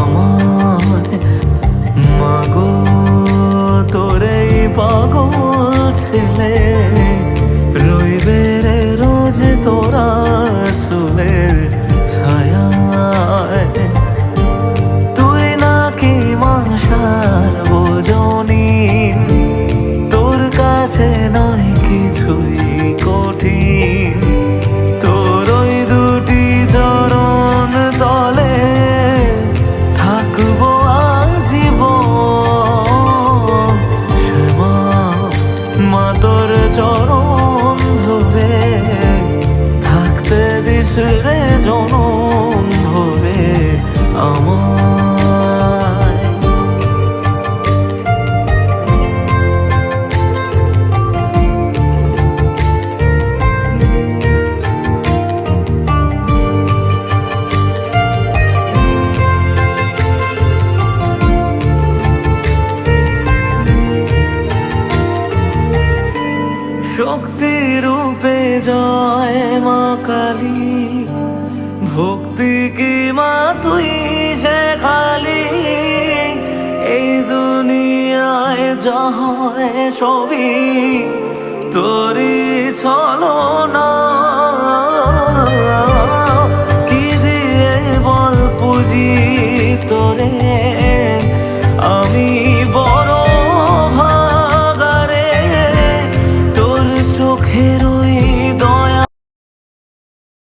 আমায়। মাগো তোরে পাগল ছেলে রইবে রে রোজ তোরা চুলের ছায়ায়। তুই নাকি মাসার বোঝনি, তোর কাছে নয় কিছুই কঠিন। তোর ওই দুটি চরণ তলে থাকবো আজীবন। শ্যামা মা তোর চরণ ধরে থাকতে দিস রে জনম ভরে আমায়। শক্তি রূপে জয় মা কালী, ভক্তি কি মা তুই শেখালি। এই দুনিয়ায় যা হয় সবই তোরই ছলনা। কি দিয়ে বল পুজি তোরে